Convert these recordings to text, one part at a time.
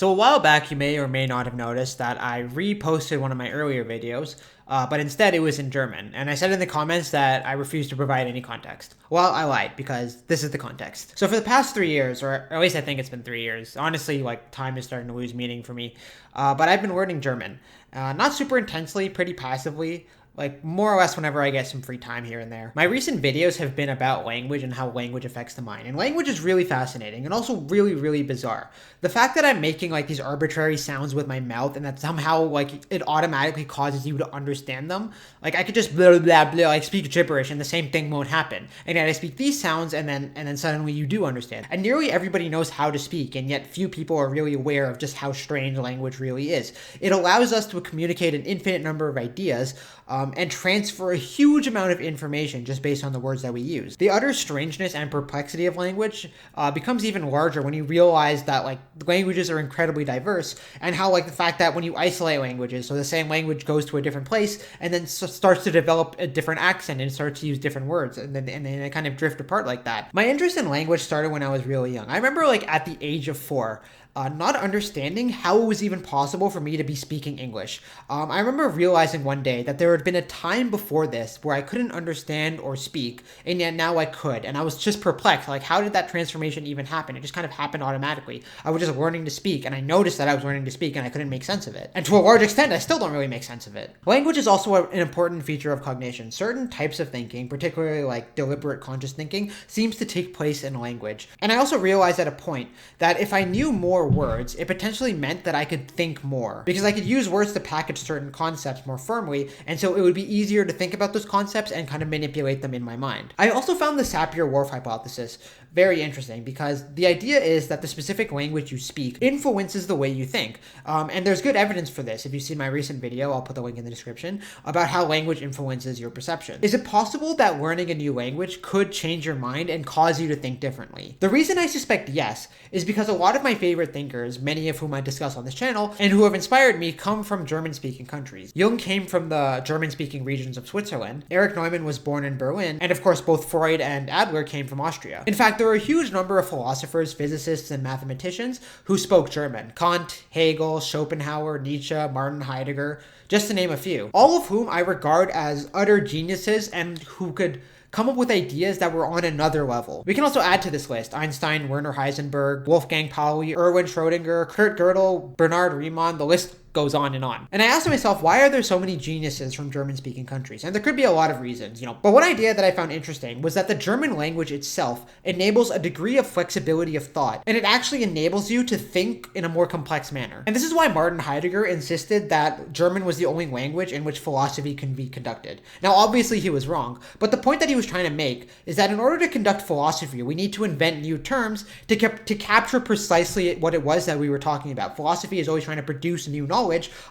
So a while back, you may or may not have noticed that I reposted one of my earlier videos, but instead it was in German. And I said in the comments that I refused to provide any context. Well, I lied because this is the context. So for the past 3 years, or at least I think it's been 3 years, honestly, like time is starting to lose meaning for me. But I've been learning German. Not super intensely, pretty passively. Like more or less whenever I get some free time here and there. My recent videos have been about language and how language affects the mind. And language is really fascinating and also really, really bizarre. The fact that I'm making like these arbitrary sounds with my mouth and that somehow like it automatically causes you to understand them. Like I could just blah, blah, blah, like speak gibberish and the same thing won't happen. And yet I speak these sounds and then suddenly you do understand. And nearly everybody knows how to speak, and yet few people are really aware of just how strange language really is. It allows us to communicate an infinite number of ideas, and transfer a huge amount of information just based on the words that we use. The utter strangeness and perplexity of language becomes even larger when you realize that like languages are incredibly diverse, and how like the fact that when you isolate languages, so the same language goes to a different place and then starts to develop a different accent and starts to use different words, and then they kind of drift apart like that. My interest in language started when I was really young. I remember like at the age of 4, not understanding how it was even possible for me to be speaking English. I remember realizing one day that there had been a time before this where I couldn't understand or speak, and yet now I could. And I was just perplexed, like how did that transformation even happen? It just kind of happened automatically. I was just learning to speak, and I noticed that I was learning to speak, and I couldn't make sense of it. And to a large extent, I still don't really make sense of it. Language is also an important feature of cognition. Certain types of thinking, particularly like deliberate conscious thinking, seems to take place in language. And I also realized at a point that if I knew more words, it potentially meant that I could think more, because I could use words to package certain concepts more firmly, and so it would be easier to think about those concepts and kind of manipulate them in my mind. I also found the Sapir-Whorf hypothesis very interesting, because the idea is that the specific language you speak influences the way you think. And there's good evidence for this. If you've seen my recent video, I'll put the link in the description, about how language influences your perception. Is it possible that learning a new language could change your mind and cause you to think differently? The reason I suspect yes is because a lot of my favorite thinkers, many of whom I discuss on this channel, and who have inspired me, come from German-speaking countries. Jung came from the German-speaking regions of Switzerland. Erich Neumann was born in Berlin. And of course, both Freud and Adler came from Austria. In fact, there are a huge number of philosophers, physicists, and mathematicians who spoke German. Kant, Hegel, Schopenhauer, Nietzsche, Martin Heidegger, just to name a few. All of whom I regard as utter geniuses and who could come up with ideas that were on another level. We can also add to this list Einstein, Werner Heisenberg, Wolfgang Pauli, Erwin Schrödinger, Kurt Gödel, Bernard Riemann, the list goes on and on. And I asked myself, why are there so many geniuses from German-speaking countries? And there could be a lot of reasons, But one idea that I found interesting was that the German language itself enables a degree of flexibility of thought, and it actually enables you to think in a more complex manner. And this is why Martin Heidegger insisted that German was the only language in which philosophy can be conducted. Now, obviously he was wrong, but the point that he was trying to make is that in order to conduct philosophy, we need to invent new terms to capture precisely what it was that we were talking about. Philosophy is always trying to produce new knowledge,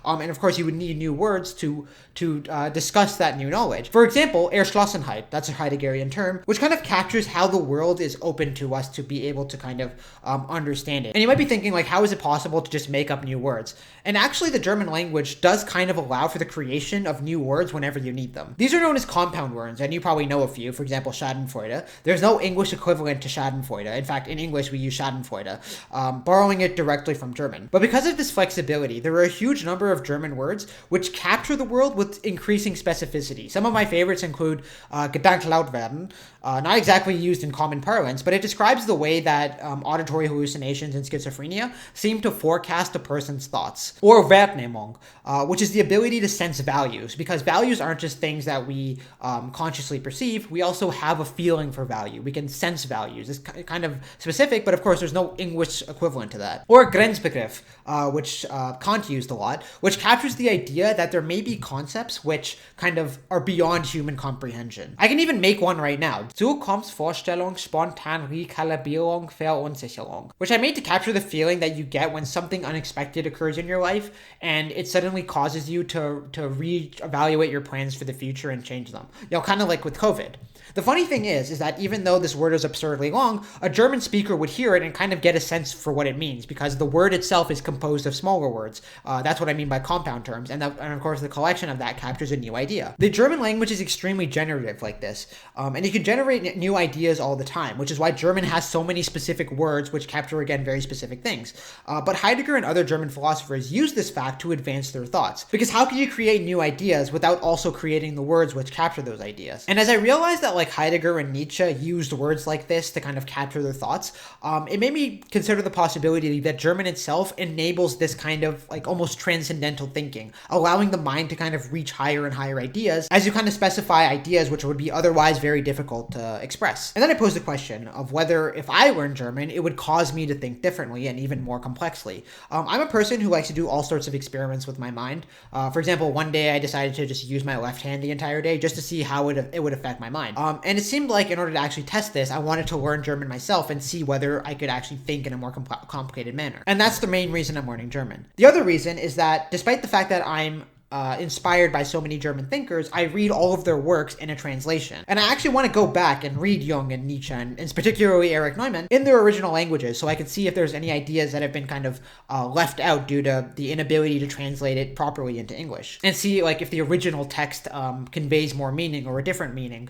and of course you would need new words to discuss that new knowledge. For example, Erschlossenheit, that's a Heideggerian term, which kind of captures how the world is open to us to be able to kind of understand it. And you might be thinking, like, how is it possible to just make up new words? And actually the German language does kind of allow for the creation of new words whenever you need them. These are known as compound words, and you probably know a few. For example, Schadenfreude. There's no English equivalent to Schadenfreude. In fact, in English we use Schadenfreude, borrowing it directly from German. But because of this flexibility, there are a huge number of German words which capture the world with increasing specificity. Some of my favorites include Gedankenlaut werden, not exactly used in common parlance, but it describes the way that auditory hallucinations and schizophrenia seem to forecast a person's thoughts. Or Wertnehmung, which is the ability to sense values, because values aren't just things that we consciously perceive, we also have a feeling for value. We can sense values. It's kind of specific, but of course there's no English equivalent to that. Or Grenzbegriff, which Kant used a lot, which captures the idea that there may be concepts which kind of are beyond human comprehension. I can even make one right now. Zukunftsvorstellung, spontan Rekalibrierung, Verunsicherung, which I made to capture the feeling that you get when something unexpected occurs in your life and it suddenly causes you to reevaluate your plans for the future and change them. Kind of like with COVID. The funny thing is that even though this word is absurdly long, a German speaker would hear it and kind of get a sense for what it means, because the word itself is composed of smaller words. That's what I mean by compound terms, and of course the collection of that captures a new idea. The German language is extremely generative like this, and you can generate new ideas all the time, which is why German has so many specific words which capture, again, very specific things. But Heidegger and other German philosophers use this fact to advance their thoughts, because how can you create new ideas without also creating the words which capture those ideas? And as I realized that like Heidegger and Nietzsche used words like this to kind of capture their thoughts, it made me consider the possibility that German itself enables this kind of like almost transcendental thinking, allowing the mind to kind of reach higher and higher ideas as you kind of specify ideas which would be otherwise very difficult to express. And then I posed the question of whether if I learned German, it would cause me to think differently and even more complexly. I'm a person who likes to do all sorts of experiments with my mind. For example, one day I decided to just use my left hand the entire day just to see how it would affect my mind. And it seemed like in order to actually test this, I wanted to learn German myself and see whether I could actually think in a more complicated manner. And that's the main reason I'm learning German. The other reason is that despite the fact that I'm inspired by so many German thinkers, I read all of their works in a translation. And I actually want to go back and read Jung and Nietzsche and particularly Erich Neumann in their original languages so I can see if there's any ideas that have been kind of left out due to the inability to translate it properly into English. And see like if the original text conveys more meaning or a different meaning,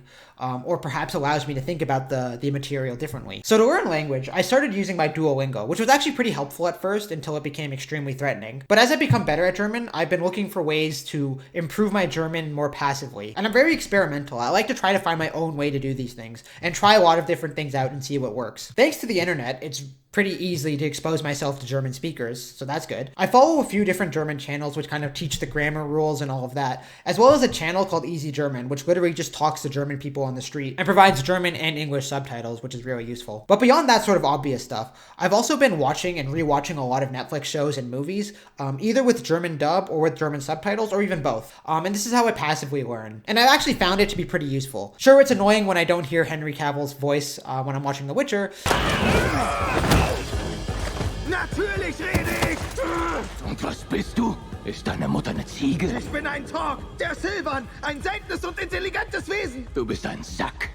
or perhaps allows me to think about the material differently. So to learn language, I started using my Duolingo, which was actually pretty helpful at first until it became extremely threatening. But as I become better at German, I've been looking for ways to improve my German more passively. And I'm very experimental. I like to try to find my own way to do these things and try a lot of different things out and see what works. Thanks to the internet, it's pretty easily to expose myself to German speakers, so that's good. I follow a few different German channels which kind of teach the grammar rules and all of that, as well as a channel called Easy German, which literally just talks to German people on the street and provides German and English subtitles, which is really useful. But beyond that sort of obvious stuff, I've also been watching and rewatching a lot of Netflix shows and movies, either with German dub or with German subtitles, or even both. And this is how I passively learn. And I've actually found it to be pretty useful. Sure, it's annoying when I don't hear Henry Cavill's voice when I'm watching The Witcher. Natürlich rede ich! Und was bist du? Ist deine Mutter eine Ziege? Ich bin ein Talk, der Silvan, ein seltenes und intelligentes Wesen. Du bist ein Sack.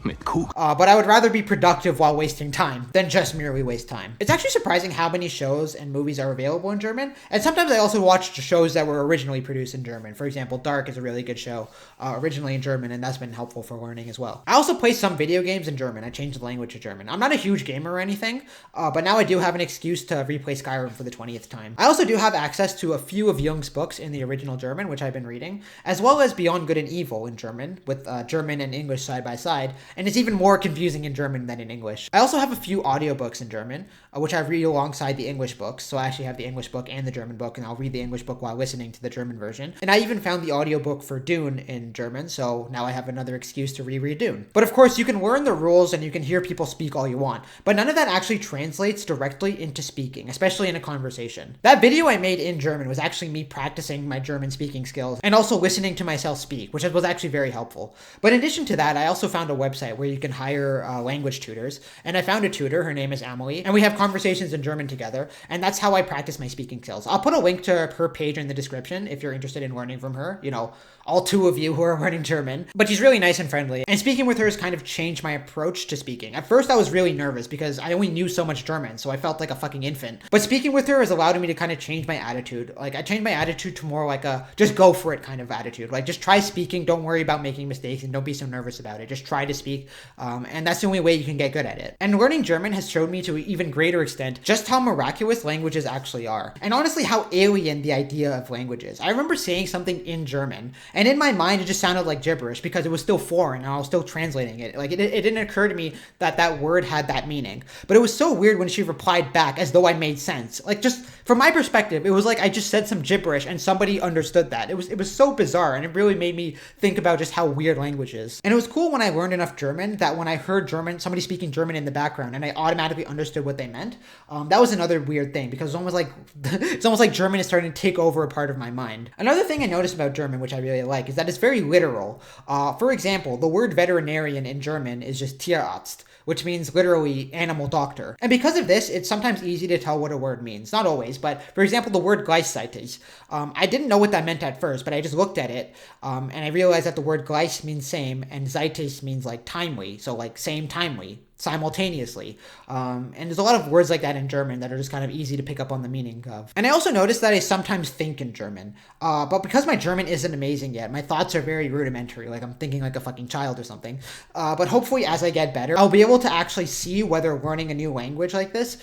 Mit Kuh. But I would rather be productive while wasting time than just merely waste time. It's actually surprising how many shows and movies are available in German, and sometimes I also watch shows that were originally produced in German. For example, Dark is a really good show, originally in German, and that's been helpful for learning as well. I also play some video games in German. I changed the language to German. I'm not a huge gamer or anything, but now I do have an excuse to replay Skyrim for the 20th time. I also do have access to a few of Jung's books in the original German, which I've been reading, as well as Beyond Good and Evil in German, with German and English side by side, and it's even more confusing in German than in English. I also have a few audiobooks in German, which I read alongside the English books, so I actually have the English book and the German book, and I'll read the English book while listening to the German version. And I even found the audiobook for Dune in German, so now I have another excuse to reread Dune. But of course, you can learn the rules and you can hear people speak all you want, but none of that actually translates directly into speaking, especially in a conversation. That video I made in German was actually me practicing my German speaking skills and also listening to myself speak, which was actually very helpful. But in addition to that, I also found a website where you can hire language tutors, and I found a tutor. Her name is Emily, and we have conversations in German together, and that's how I practice my speaking skills. I'll put a link to her page in the description if you're interested in learning from her, you know, all two of you who are learning German. But she's really nice and friendly, and speaking with her has kind of changed my approach to speaking. At first I was really nervous because I only knew so much German, so I felt like a fucking infant. But speaking with her has allowed me to kind of change my attitude. Like, I changed my attitude to more like a just go for it kind of attitude. Like, just try speaking, don't worry about making mistakes, and don't be so nervous about it. Just try to speak, and that's the only way you can get good at it. And learning German has showed me to an even greater extent just how miraculous languages actually are, and honestly how alien the idea of language is. I remember saying something in German, and in my mind it just sounded like gibberish because it was still foreign and I was still translating it. Like, it didn't occur to me that that word had that meaning. But it was so weird when she replied back as though I made sense. Like, just from my perspective, it was like I just said some gibberish and somebody understood that. It was so bizarre, and it really made me think about just how weird language is. And it was cool when I learned enough German that when I heard somebody speaking German in the background and I automatically understood what they meant, that was another weird thing because it's almost like German is starting to take over a part of my mind. Another thing I noticed about German, which I really like, is that it's very literal. For example, the word veterinarian in German is just Tierarzt, which means literally animal doctor. And because of this, it's sometimes easy to tell what a word means. Not always, but for example, the word gleichzeitig. I didn't know what that meant at first, but I just looked at it and I realized that the word gleich means same and zeitig means like timely. So like same timely, simultaneously. And there's a lot of words like that in German that are just kind of easy to pick up on the meaning of. And I also noticed that I sometimes think in German, but because my German isn't amazing yet, my thoughts are very rudimentary, like I'm thinking like a fucking child or something. But hopefully as I get better, I'll be able to actually see whether learning a new language like this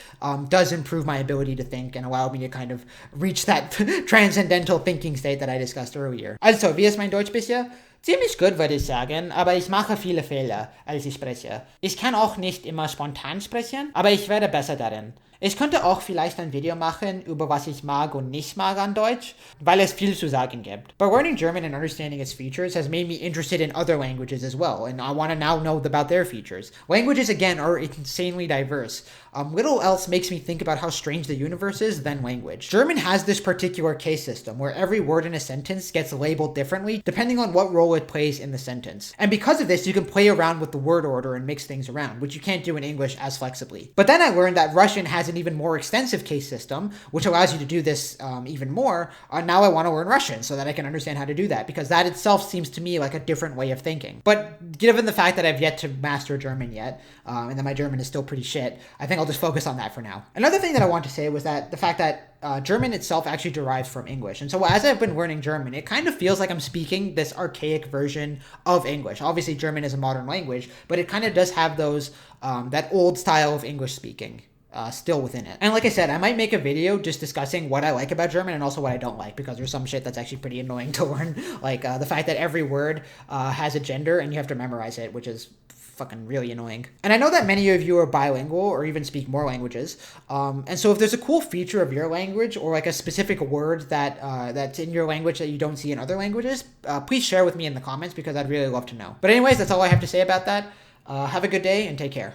does improve my ability to think and allow me to kind of reach that transcendental thinking state that I discussed earlier. Also, wie ist mein Deutsch bisher? Ziemlich gut, würde ich sagen, aber ich mache viele Fehler, als ich spreche. Ich kann auch nicht immer spontan sprechen, aber ich werde besser darin. Ich könnte auch vielleicht ein Video machen, über was ich mag und nicht mag an Deutsch, weil es viel zu sagen gibt. But learning German and understanding its features has made me interested in other languages as well, and I want to now know about their features. Languages, again, are insanely diverse. Little else makes me think about how strange the universe is than language. German has this particular case system where every word in a sentence gets labeled differently depending on what role it plays in the sentence. And because of this, you can play around with the word order and mix things around, which you can't do in English as flexibly. But then I learned that Russian has an even more extensive case system, which allows you to do this even more. Now I want to learn Russian so that I can understand how to do that, because that itself seems to me like a different way of thinking. But given the fact that I've yet to master German yet, and that my German is still pretty shit, I think I'll just focus on that for now. Another thing that I want to say was that the fact that German itself actually derives from English. And so as I've been learning German, it kind of feels like I'm speaking this archaic version of English. Obviously, German is a modern language, but it kind of does have those, that old style of English speaking. Still within it. And like I said, I might make a video just discussing what I like about German and also what I don't like, because there's some shit that's actually pretty annoying to learn. Like the fact that every word has a gender and you have to memorize it, which is fucking really annoying. And I know that many of you are bilingual or even speak more languages. And so if there's a cool feature of your language or like a specific word that that's in your language that you don't see in other languages, please share with me in the comments, because I'd really love to know. But anyways, that's all I have to say about that. Have a good day and take care.